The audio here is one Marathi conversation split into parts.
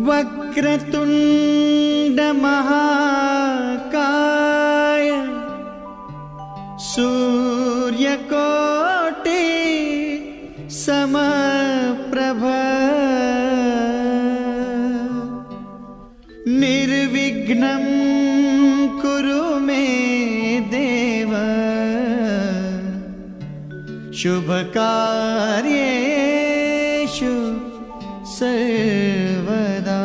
वक्रतुंड महाकाय सूर्यकोटि समप्रभ निर्विघ्नं कुरु मे देव शुभकार्येषु सर्वदा।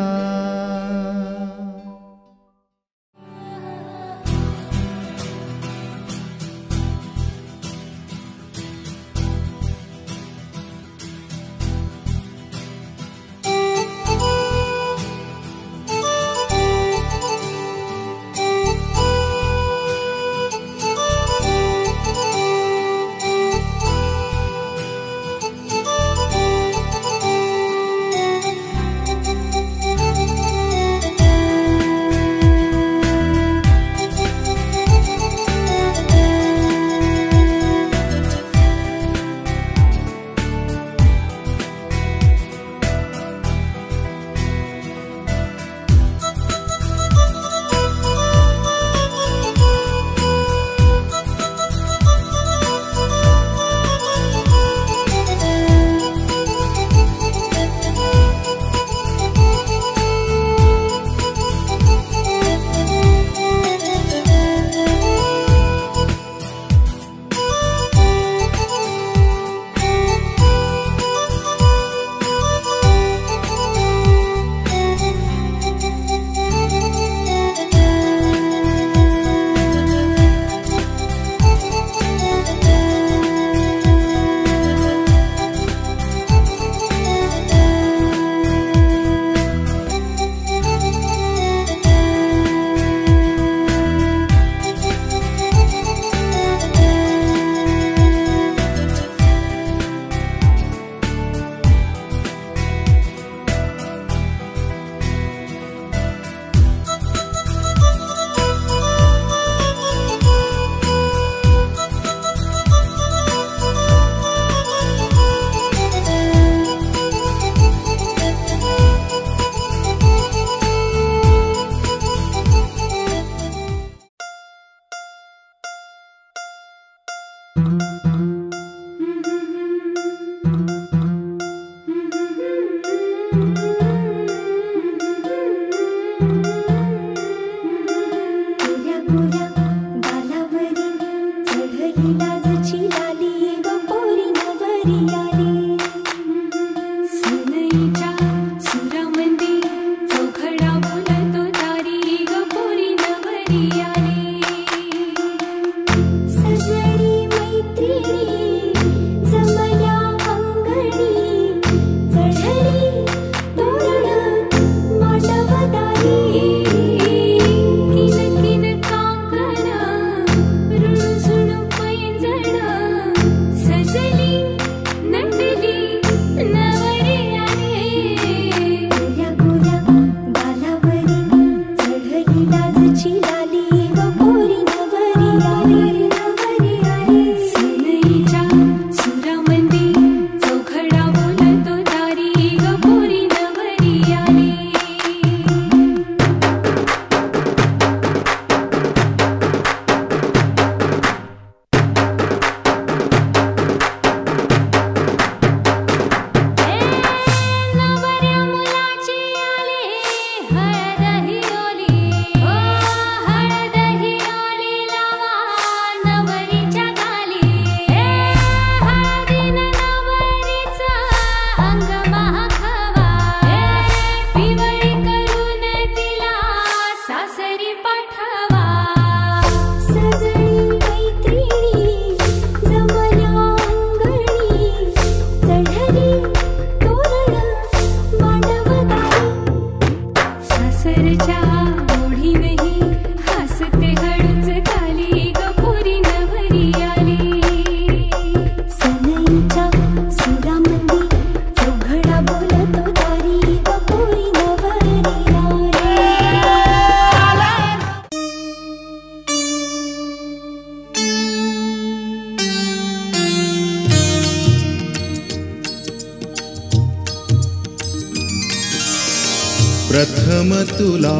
प्रथम तुला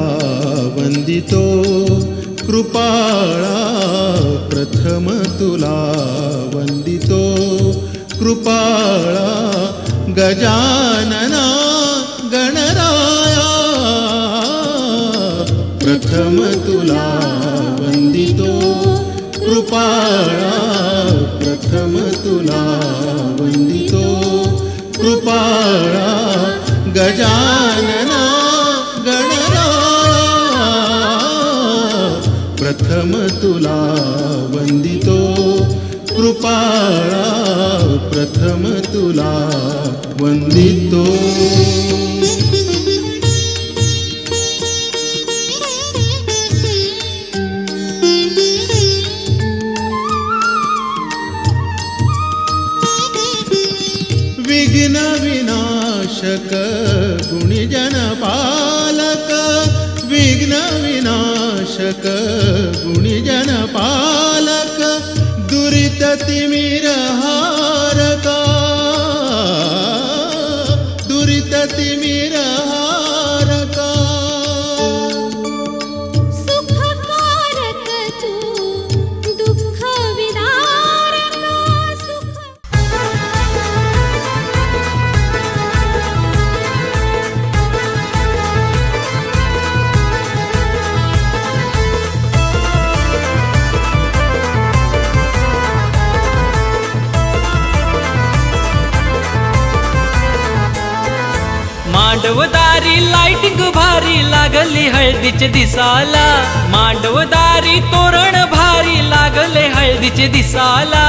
वंदितो कृपाळा, प्रथम तुला वंदितो कृपाळा, गजानना गणराया, प्रथम तुला वंदितो कृपाळा, प्रथम तुला वंदितो कृपाळा, गजानना गणराया, प्रथम तुला वंदितो कृपाळा, प्रथम तुला वंदितो. विघ्न विनाशक गुणीजन पालक, विघ्न विनाशक गुणीजन पालक, दुरित तिमिर हारका, दुरित तिमिर हारका, सुखकारक तू दुःख विदारक, मांडवदारी लाइटिंग भारी लागली हळदीचे दिसाला, मांडवदारी तोरण भारी लागले हळदीचे दिसाला.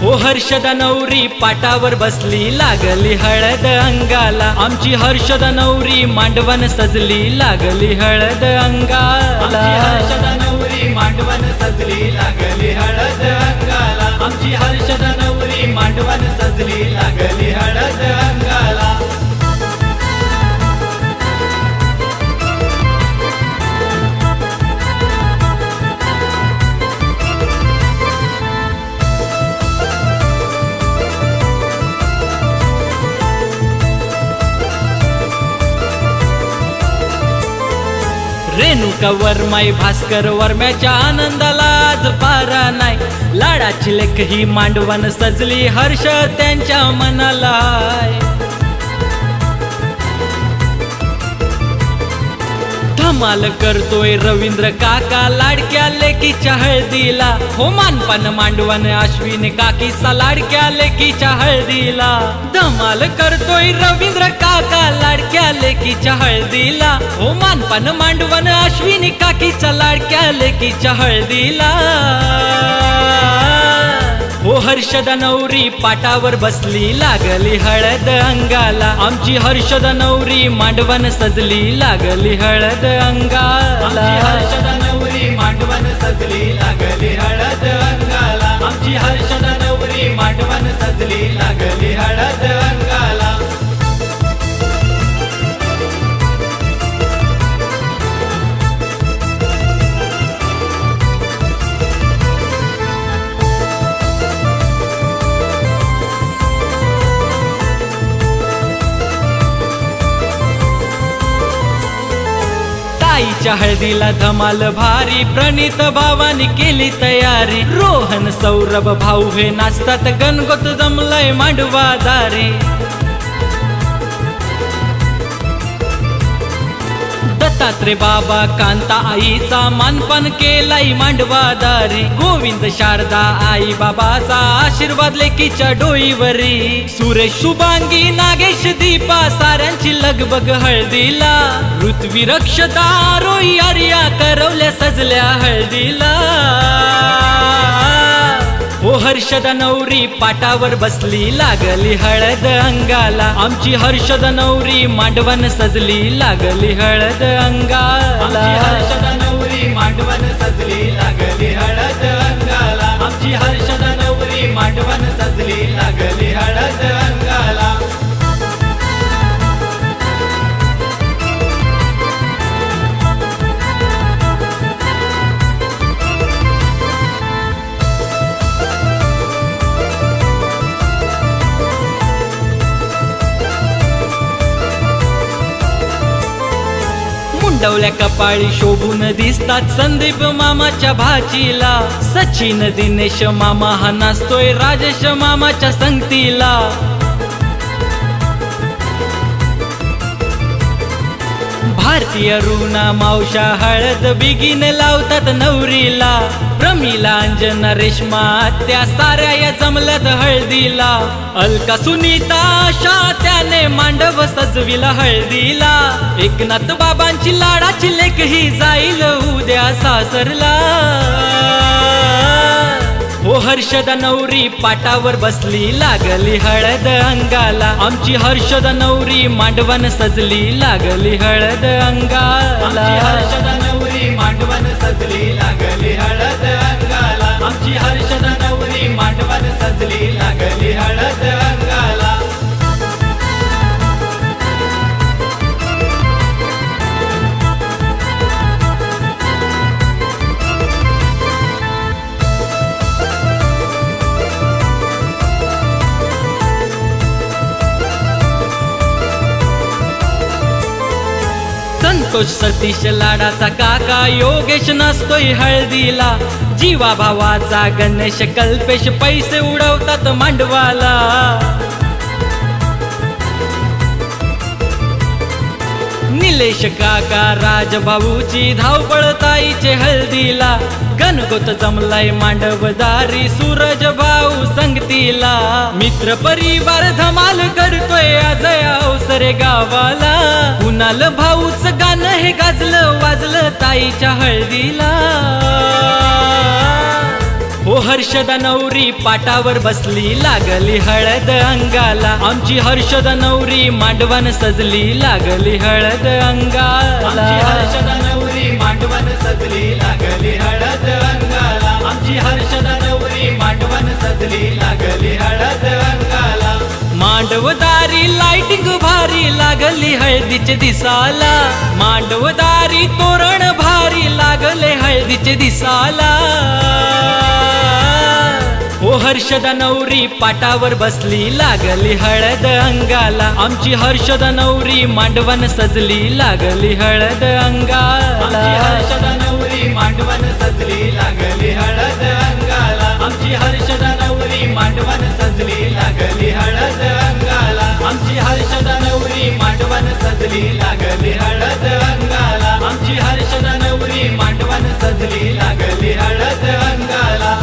ओ हर्षदा नवरी पाटावर बसली लागली हळद अंगाला, आमची हर्षदा नवरी मांडवण सजली लागली हळद अंगाला, हर्षदा नवरी मांडवण सजली लागली हळद अंगाला, आमची हर्षदा नवरी मांडवण सजली लागली हळद अंगाला. रेणुका वर्माई भास्कर वर्म्याच्या आनंदाला आज पारा नाही, लाडाची लेख ही मांडवण सजली हर्ष त्यांच्या मनाला. धमाल करतोय रवींद्र काका लाडक्या लेकीच्या हळदीला, हो मानपान मांडवण अश्विन काकीचा लाडक्या लेकीच्या हळदीला. धमाल करतोय रवींद्र काका लाडक्या लेकीच्या हळदीला, हो मानपान मांडवण अश्विनी काकीच्या लाडक्या लेकीच्या हळदीला. हो हर्षदा नवरी पाटावर बसली लागली हळद अंगाला, आमची हर्षदा नवरी मांडवण सजली लागली हळद अंगाला, हर्षदा नवरी मांडवण सजली लागली हळद अंगाला, आमची हर्षदा नवरी मांडवण सजली लागली हळद अंगाला. आईच्या हळदीला धमाल भारी, प्रणित भावानी केली तयारी, रोहन सौरभ भाऊ हे नाचतात, गणगोत जमलय मांडवादारी. दत्तात्रय बाबा कांता आईचा मानपान केलाय मांडवादारी, गोविंद शारदा आई बाबाचा आशीर्वाद लेकीच्या डोईवरी. सुरेश शुभांगी नागेश दीपा साऱ्यांची लगबग हळदीला, ऋत्वी रक्षता रोई आर्या करवल्या सजल्या हळदीला. ओ हर्षदा नवरी पाटावर बसली लागली हळद अंगाला, आमची हर्षदा नवरी मांडवण सजली लागली हळद अंगाला, हर्षदा नवरी मांडवण सजली लागली हळद अंगाला, आमची हर्षदा नवरी मांडवण सजली लागली हळद अंगाला. मांडवल्या कपाळी शोभून दिसतात संदीप मामाच्या भाचीला. सचिन दिनेश मामा हा नाचतोय राजेश मामाच्या संगतीला. भारतीय रुना मावशा हळद बिगीन लावतात नवरीला. प्रमिला अंजना रेश्मा त्या साऱ्या या जमल्यात हळदीला. अलका सुनीता आशा त्याने मांडव सजविला हळदीला. एकनाथ बाबांची लाडाची लेक ही जाईल उद्या सासरला. हो हर्षदा नवरी पाटावर बसली लागली हळद अंगाला. आमची हर्षदा नवरी मांडवण सजली लागली हळद अंगाला. हर्षदा नवरी मांडवण सजली लागली हळद अंगाला. आमची हर्षदा नवरी मांडवण सजली लागली हळद अंगाला. संतोष सतीश लाडाचा काका योगेश नसतोय हळदीला. जीवा भावाचा गणेश कल्पेश पैसे उडवतात मांडवाला. निलेश काका राजभाऊची धावपळ ताईचे हळदीला. गणगोत जमलाय मांडवदारी सूरज भाऊ संगतीला. मित्र परिवार धमाल करतोय आज अवसरे गावाला. कुणाल भाऊच गाणं हे गाजलं वाजलं ताईच्या हळदीला. हो हर्षदा नवरी पाटावर बसली लागली हळद अंगाला. आमची हर्षदा नवरी मांडवण सजली लागली हळद अंगाला. हर्षदा नवरी मांडवण सजली लागली हळद अंगाला. आमची हर्षदा नवरी मांडवण सजली लागली हळद अंगाला. मांडवदारी लाइटिंग भारी लागली हळदीचे दिसाला. मांडवदारी तोरण भारी लागले हळदीचे दिसाला. हो हर्षदा नवरी पाटावर बसली लागली हळद अंगाला. आमची हर्षदा नवरी मांडवण सजली लागली हळद अंगाला. हर्षदा नवरी मांडवण सजली लागली हळद अंगाला. आमची हर्षदा नवरी मांडवण सजली लागली हळद अंगाला. आमची हर्षदा नवरी मांडवण सजली लागली हळद अंगाला. आमची हर्षदा नवरी मांडवण सजली लागली हळद अंगाला.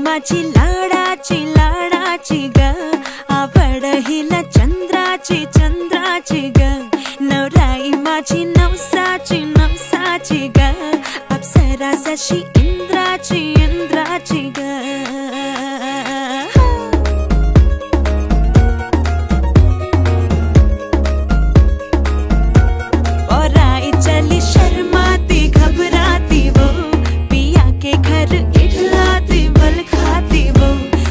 माझी लाडाची लाडाची ग आवड हिला चंद्राची चंद्राची ग. नवराई माझी नवसाची नवसाची ग अप्सरा जशी इंद्राची इंद्राची ग. और आई चली शर्माती घबराती वो पिया के घर इठलाती बल खाती वो.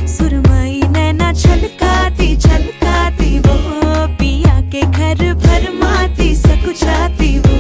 सुरमई नैना छलकाती छलकाती वो पिया के घर भरमाती सकुचाती वो.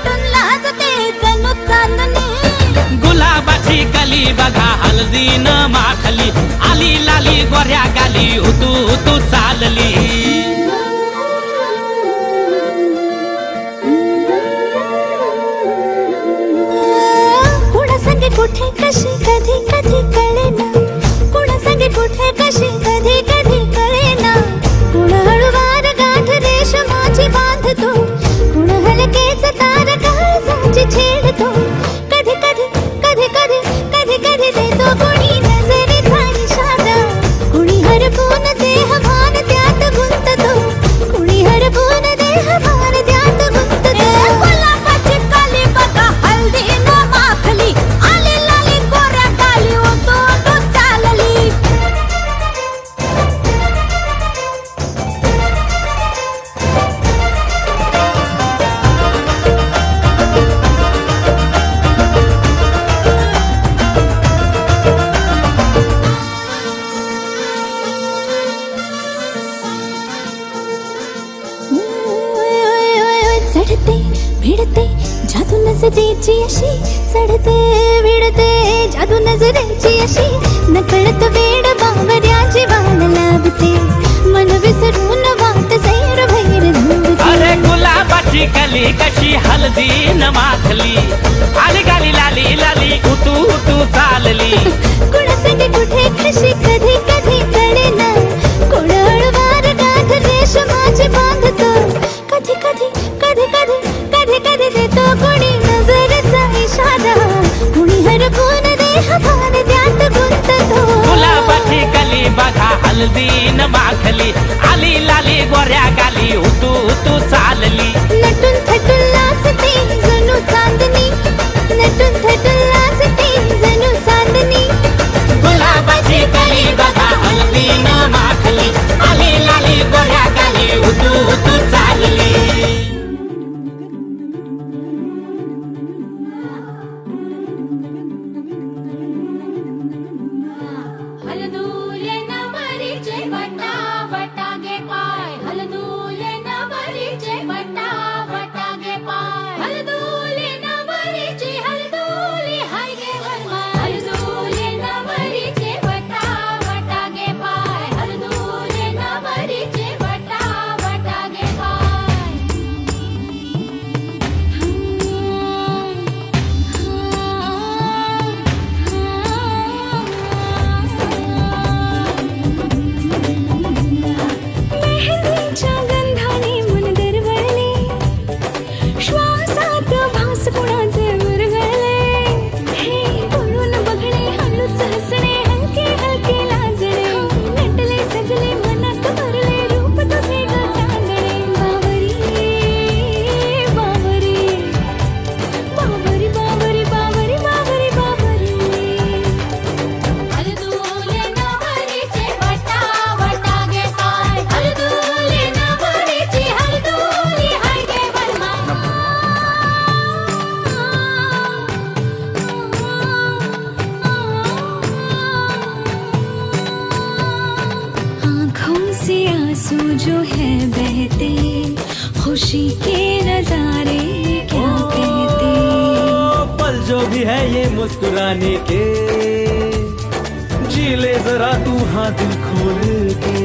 नटून लाजते जणू चांदणी गुलाबाची कली बघा हळदीन माखली आली लाली गोऱ्या गाली हुतू हुतू चालली कुणासंगे कुठे कशी कधी कधी कळेना कुणासंगे कुठे कशी कधी कधी कळेना कुण हळूवार गाठ रेशमाची बांधतो कुण हलकेच तार काळजाची छेडतो कधी कधी कधी कधी कधी कधी देतो कुणी नजरेचा इशारा कुणी हरपून देह भान त्यात गुंततो कुणी हरपून देह भान त्यात गुंततो गुलाबाची कली बघा हळदीन माखली आली लाली गोऱ्या गाली उतू उतू चालली चढते भिडते जादू नजरेची अशी चढते भिडते जादू नजरेची अशी नकळत वेड बावऱ्याची वाण लाभते मन विसरून वाट सैर भैर धुंदते अरे गुलाबाची कली कशी हळदीन माखली आली गाली लाली लाली उतू उतू चालली कुणासंगे कुठे कशी कधी कधी कळेना कोण हळूवार गाठ रेशमाची बांधतो कधी कधी कधी कधी कधी कधी देतो कोणी नजरेचा इशारा कुणी हरपून देह भान त्यात गुंततो गुलाबाची कली बघा हळदीन माखली आली लाली गोऱ्या गाली उतू उतू चालली नटून थटून लाजते जणू चांदणी नटून थटून लाजते जणू चांदणी गुलाबाची कली बघा हळदीन माखली आली लाली गोऱ्या गाली उतू उतू चालली हलदूले नवरीचे वटा वटागे पाय हलदूले नवरीचे वटा वटागे पाय हलदूले नवरीचे हलदूले हाय गे वर्मा हलदूले नवरीचे वटा वटागे पाय हलदूले नवरीचे वटा वटागे मेहंदीच्या गंधाने मन दरवळले श्वासात भास कुणाचे विरघळले हे बोलून बघणे हळूच हसणे हलके हलके लाजणे नटले सजले मनात भरले रूप तुझे ग चांदणे बावरी बावरी बावरी बावरी बावरी बावरी बावरी हलदूले नवरीचे वटा वटागे पाय हलदूले नवरीचे हलदूले हाय गे वर्मा आँखों से आंसू जो है बहते खुशी के नजारे क्या कहते पल जो भी है ये मुस्कुराने के जी ले जरा तू हाँ दिल खोल के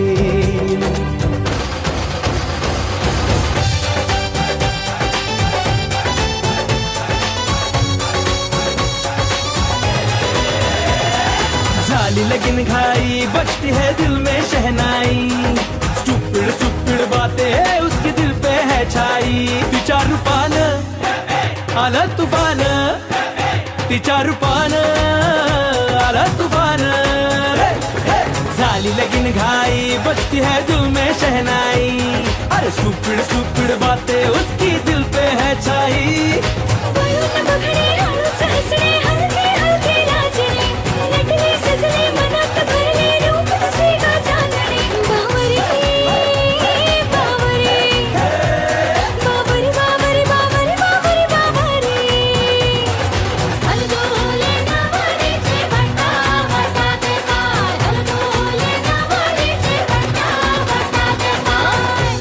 झाली लगन घाई बजती है दिल में शहनाई स्टूपिड स्टूपिड बातें है उसके दिल पे है छाई तिच्या रूपान आला तूफान तिच्या रूपान आला तूफान झाली लगन घाई बजती है दिल में शहनाई अरे स्टूपिड स्टूपिड बातें उसकी दिल पे है छाई बोलून बघणे हळूच हसणे हलके हलके लाजणे नटले सजले मनात भरले रूप तुझे ग चांदणे बावरी बावरी बावरी बावरी बावरी बावरी बावरी हलदूले नवरीचे वटा वटागे पाय हलदूले नवरीचे वटा वटागे पाय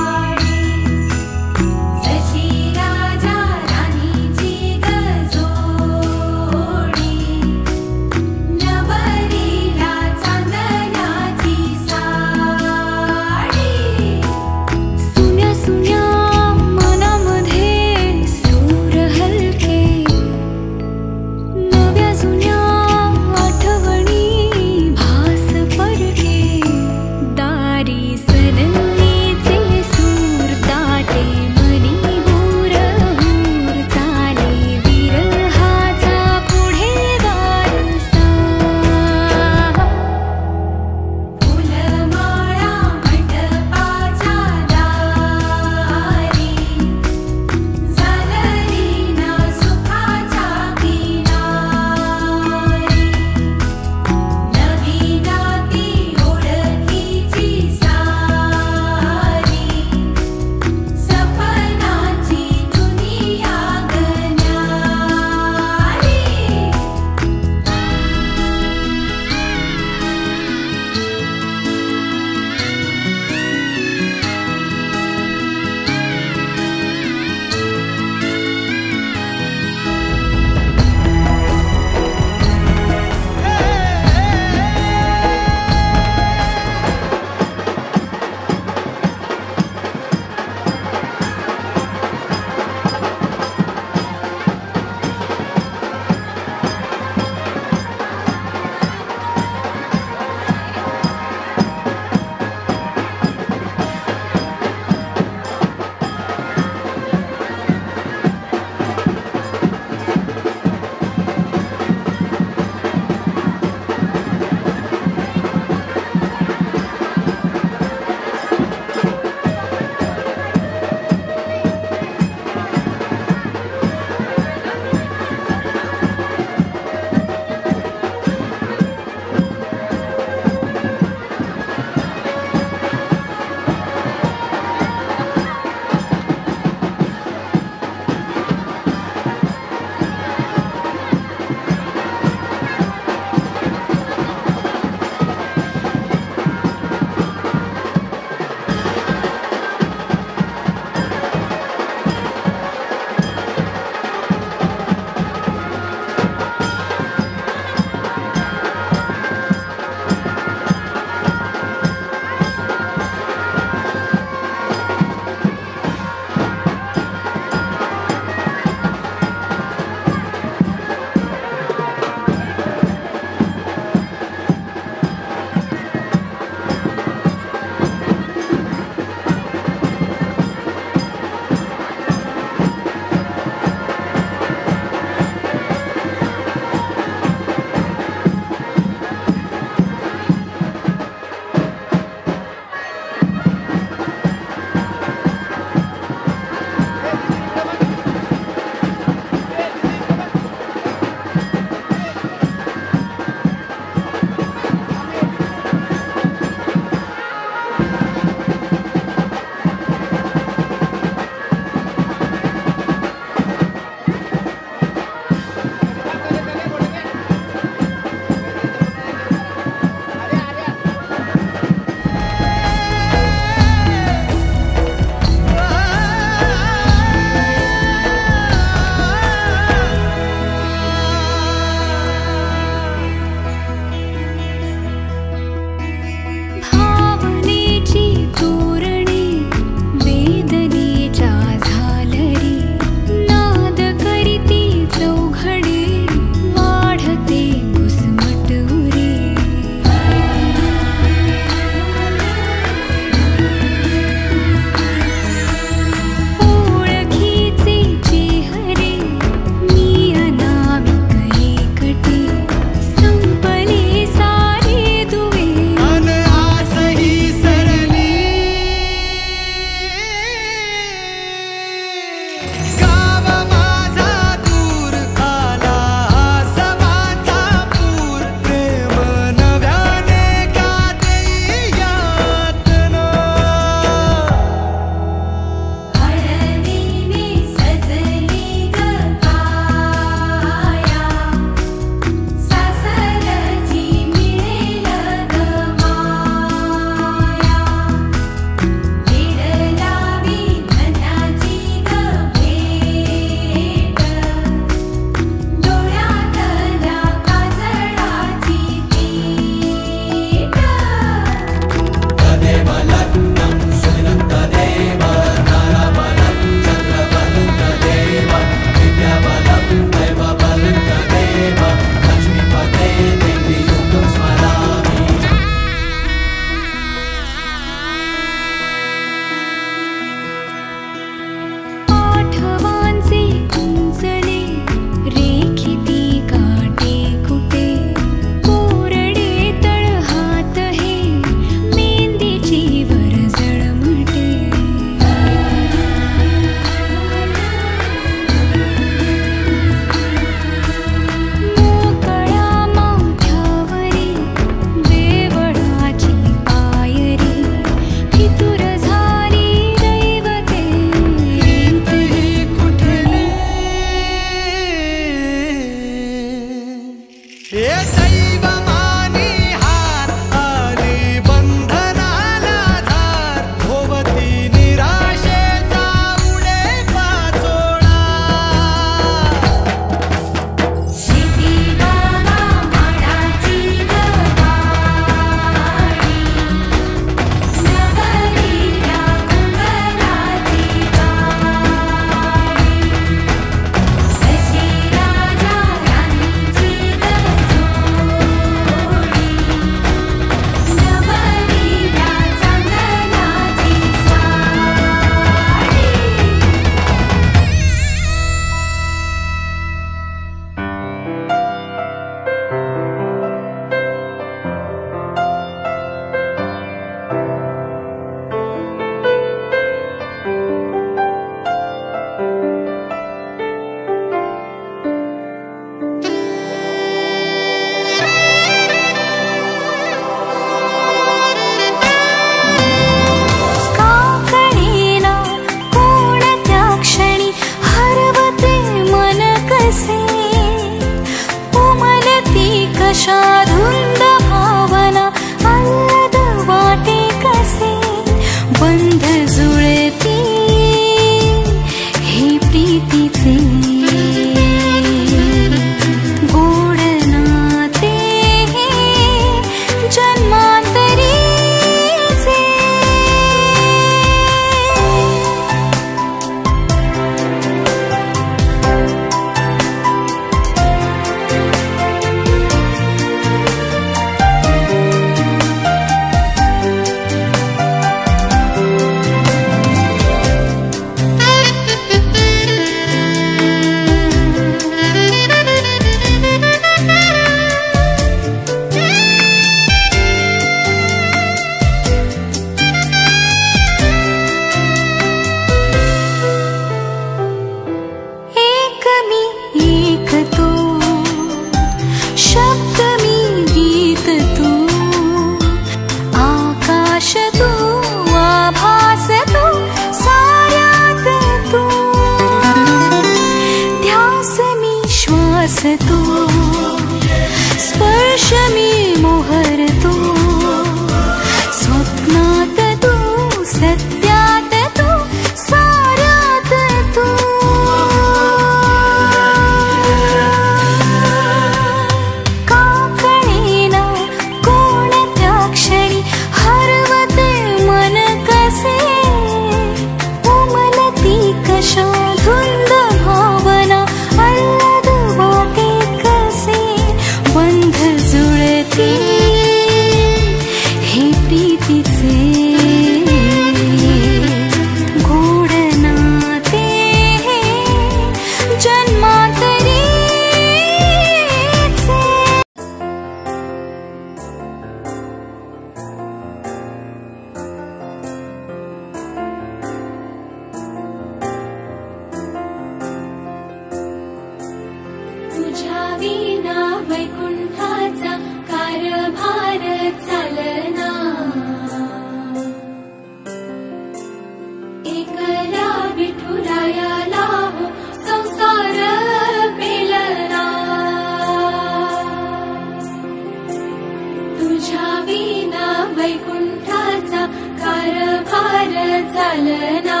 वैकुंठाचा कारभार चालना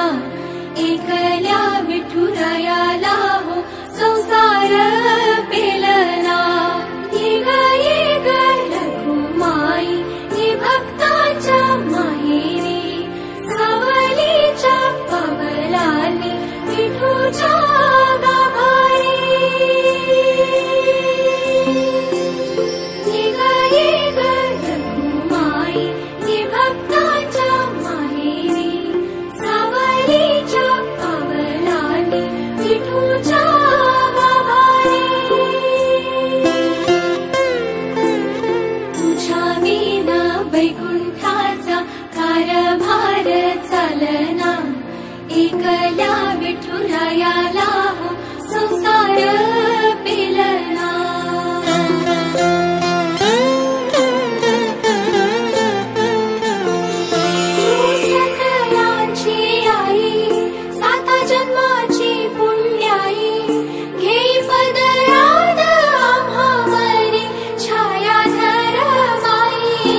एकल्या विठुरायाला हो संसार पेलना ये ग रघुमाई हे भक्ताच्या माहेरी सावलीच्या पवलाने विठूच्या गाभारी ये ग रघुमाई हे भक्ताच्या माहेरी सावलीच्या पवलाने विठूच्या गाभारी तुझ्या विना वैकुंठाचा कारभार चालना एकल्या विठुरायाला हो संसार पेलना सकलाची आई साता जन्माची पुण्याई घेई पदरात आम्हावरी छाया धरमाई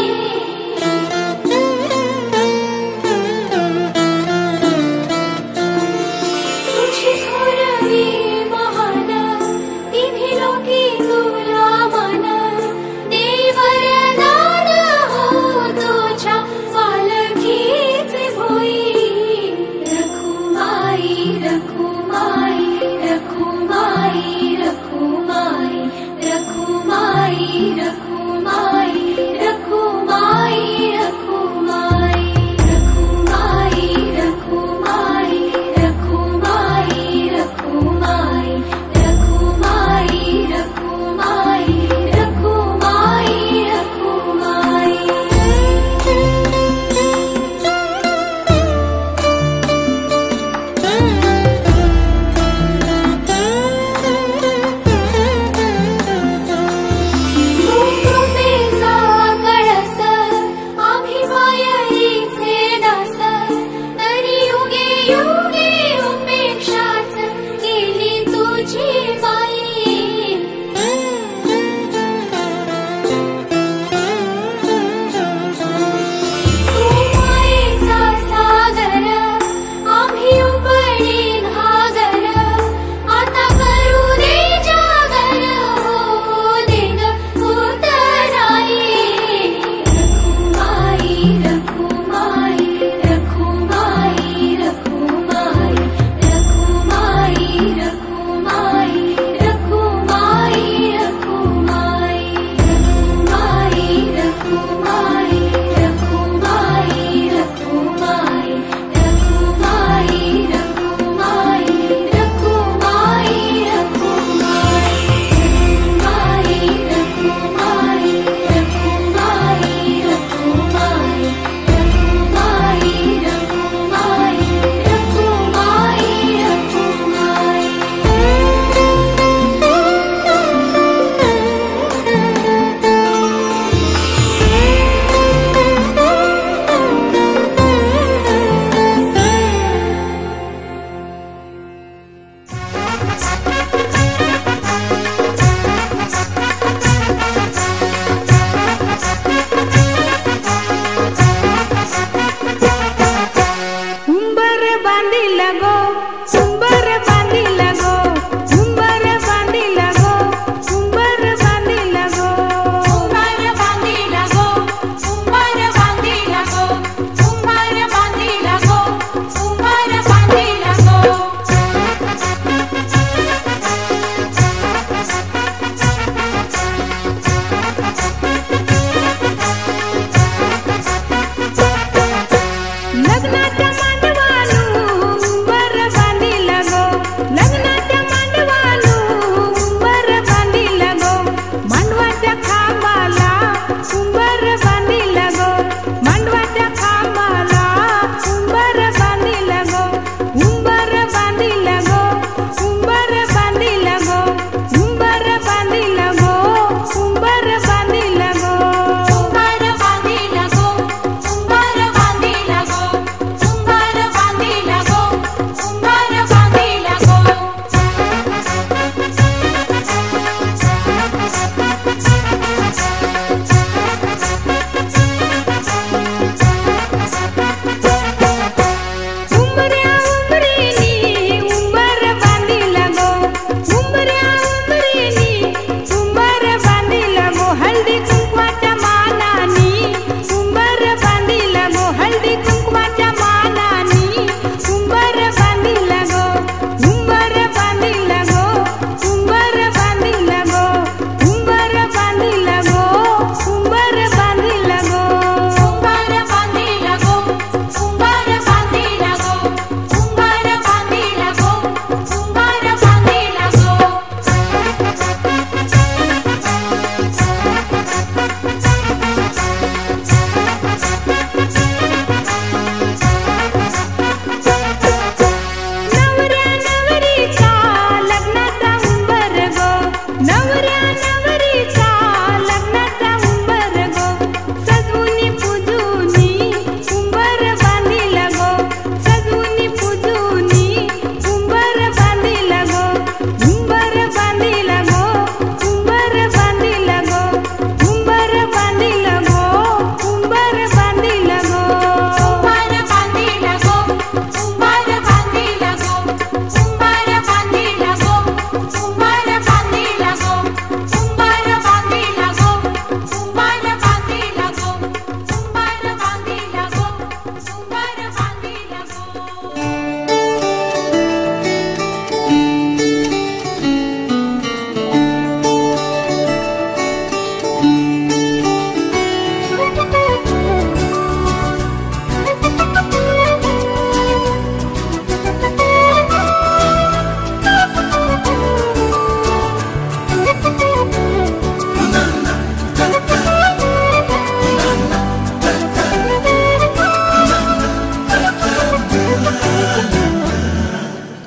तुझी थोरवी महान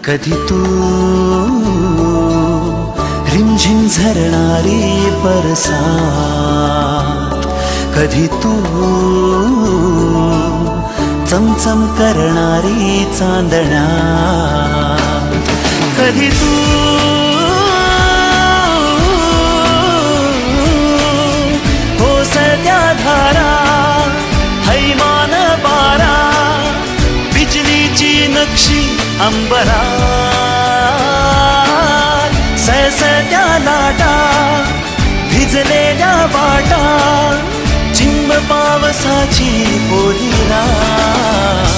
कधी तू रिमझिम झरणारी बरसात, कधी तू चमचम करणारी चांदण्या, कधी तू ओसत्या धारा हैमान बारा, बिजलीची नक्षी अंबरात, सळसळत्या लाटा भिजलेल्या वाटा, चिंब पावसाची ओली रात,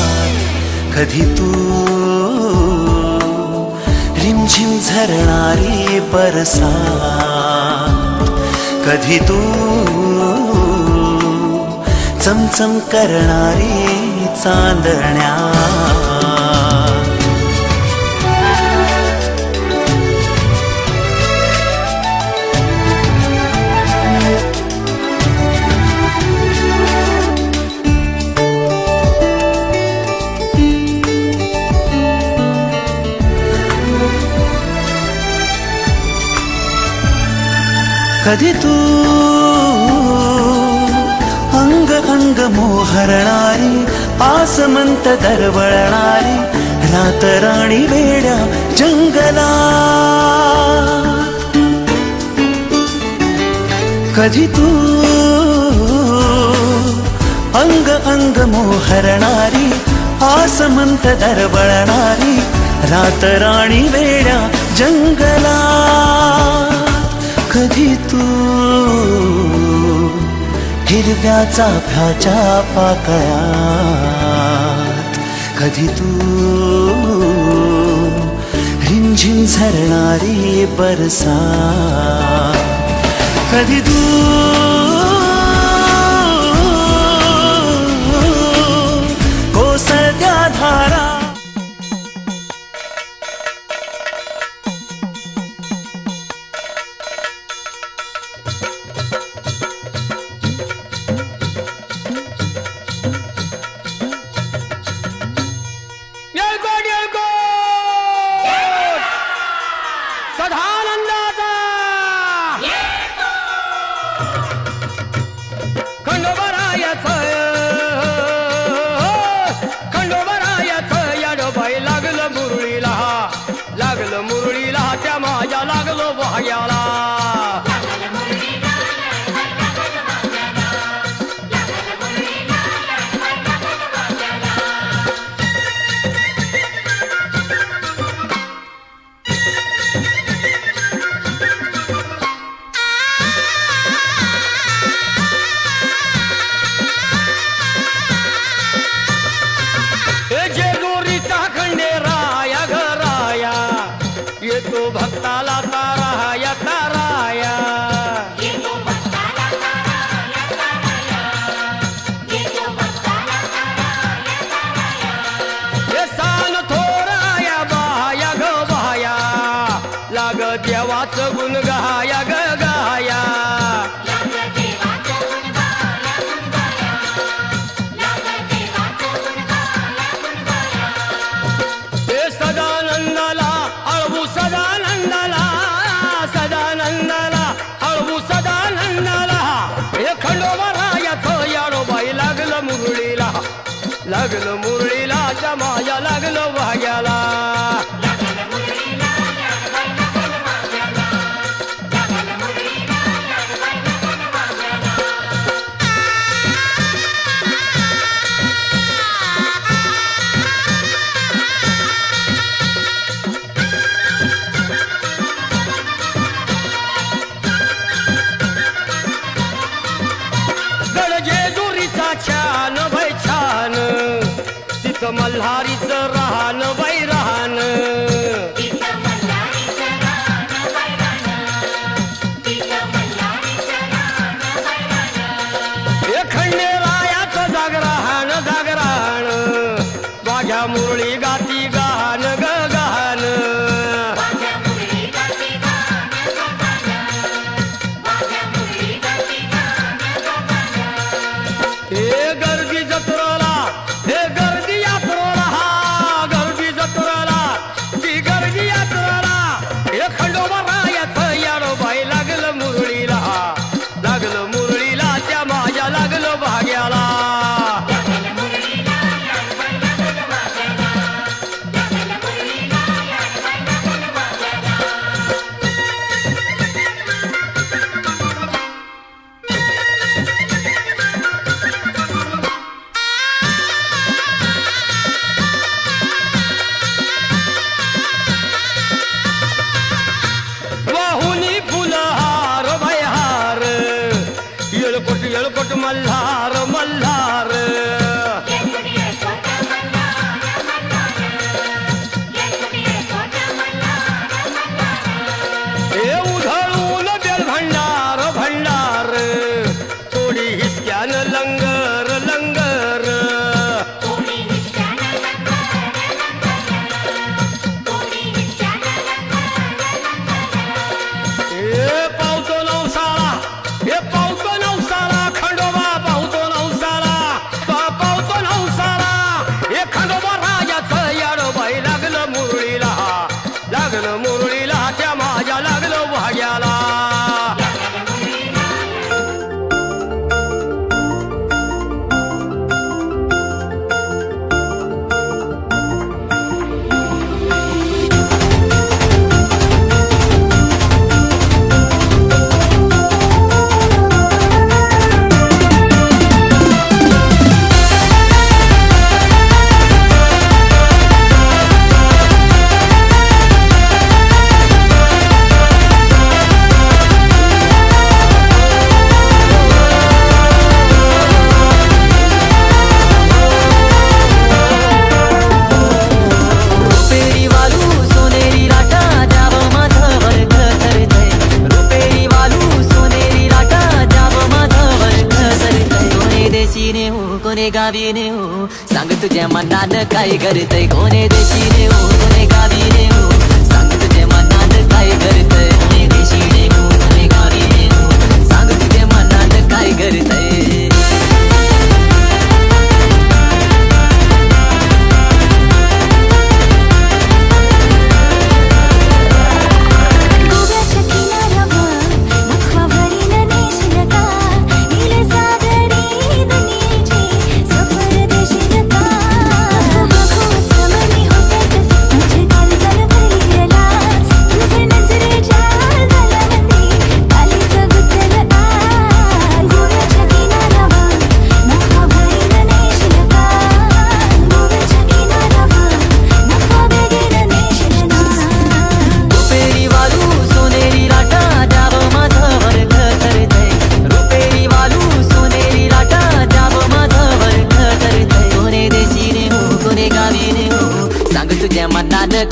कधी तू रिमझिम झरणारी बरसात, कधी तू चमचम करणारी चांदण्या. कधी तू अंग अंग मोहरणारी, आसमंत दरवळणारी, रातराणी वेड्या जंगलात, कधी तू अंग अंग मोहरणारी, आसमंत दरवळणारी, रातराणी वेड्या जंगलात, कधी तू हिरव्या चाफ्याच्या पाकळ्यात, कधी तू रिमझिम झरणारी बरसात, कधी तू कोसळत्या धारा. लागलं मुरळीला जमाया लागलं वाग्याला छान बाई छान तिथं मल्हारीचं राहन बाई राहन खंडेरायाचं जागराहन जागराहन माझ्या मुरळी गाती गान ग गान गर्दी जत्रेला हे गर्दी यात्रेला हा गर्दी जत्रेला ती लंगर हे पावतो नवसाला हे पावतो नवसाला खंडोबा पावतो नवसाला पावतो नवसाला हे खंडोबा राजाचं याडोबाई लागलं मुरळीला त्या माझ्या लागलं वाग्याला कोणे गावीने हो सांग तुझ्या मनानं काय करतय कोणे देशीने हो कोणे गावीने हो सांग तुझ्या मनानं काय करतय कोणे देशीने हो कोणे गावीने हो सांग तुझ्या मनानं काय करतय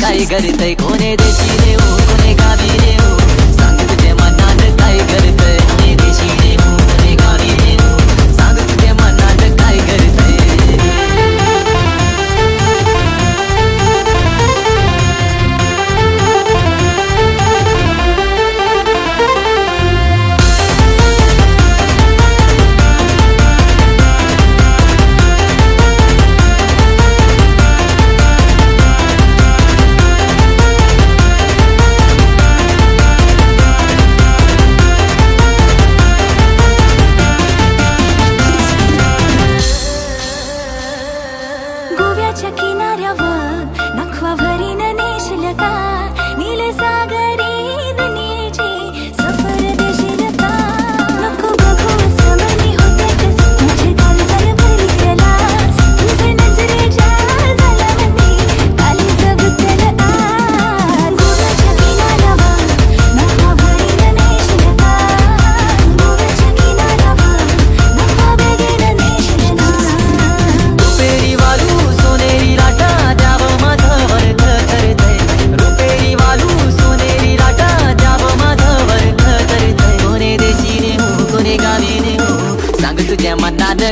काय करतय कोणे देशीने हो कोणे गावीने हो सांग तुझ्या मनानं काय करतय कोणे देशीने हो कोणे गावीने हो सांग तुझ्या मनानं काय करतय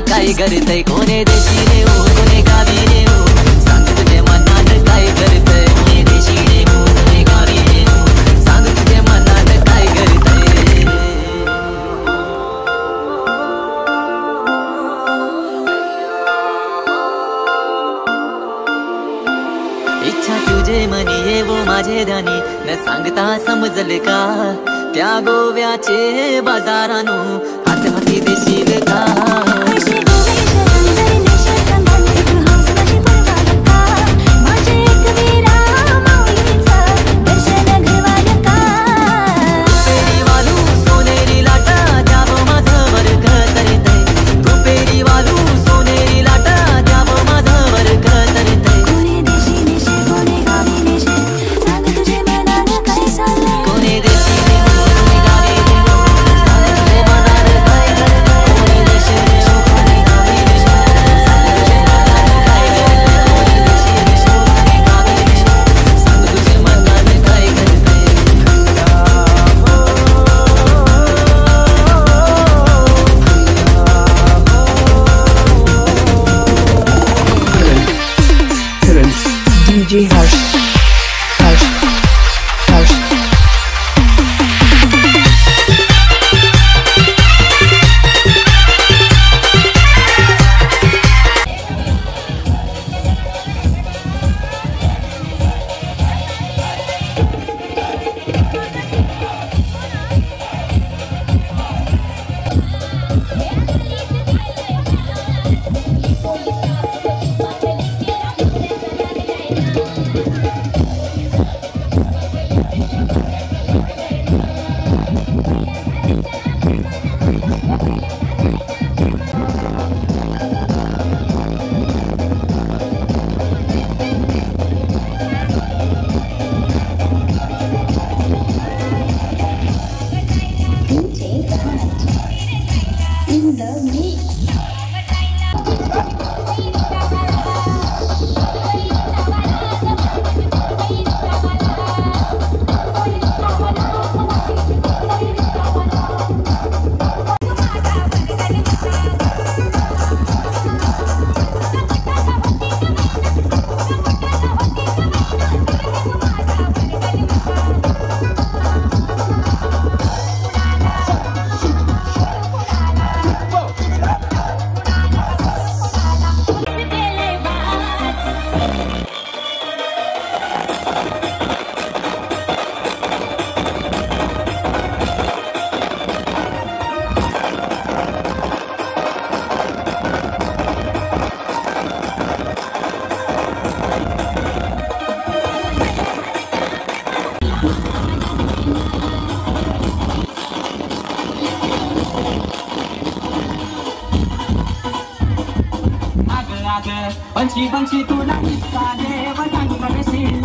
काय करतय कोणे देशीने हो कोणे गावीने हो सांग तुझ्या मनानं काय करतय कोणे देशीने हो कोणे गावीने हो सांग तुझ्या मनानं काय करतय इच्छा तुझे मनी ये वो माझे धनी न सांगता समजल का त्या गोव्याचे बाजारानो हात हाती देशील का ग पंछी पंछी तुला इतका देव सांग करशील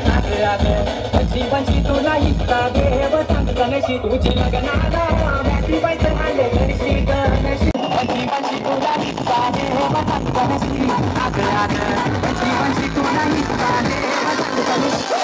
पंछी पंछी तुला इतका देव सांग करशील तुझी लग्नाला बॅटी पैसे आणले करशी गणशी पंछी पंछी तुला इतका देव सांग करशील पंछी पंछी तुला इतका देव सांग करशील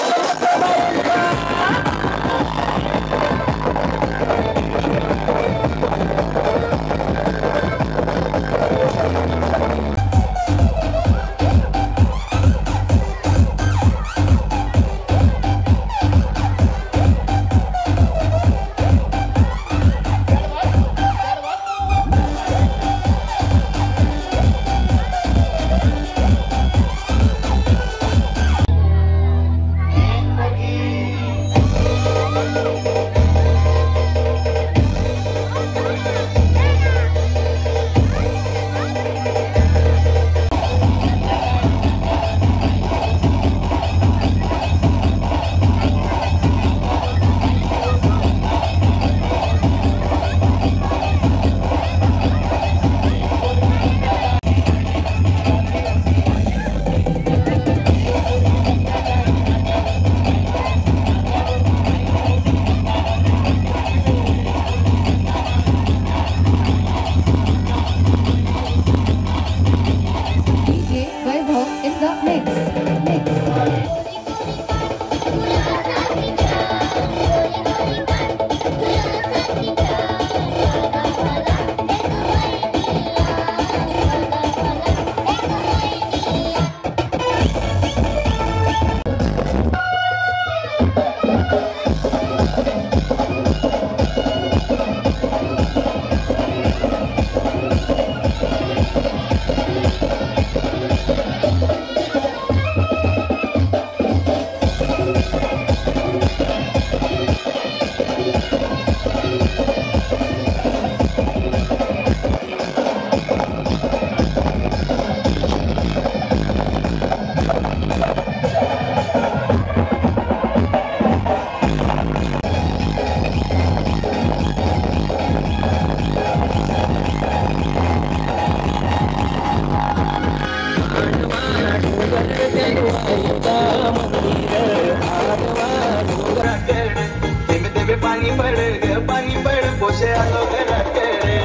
पाणी पड पोसे आलो घराकडे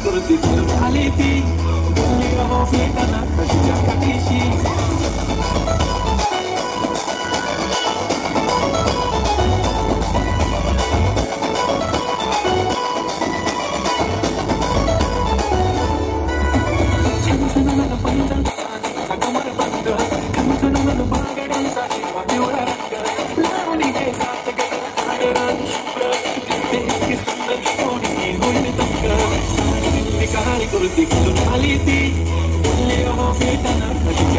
करते आली ती बोलली हो फेटाना कशीच्या काठीशी कहाणी करते आली ती बोलली हो फेटाना कशीच्या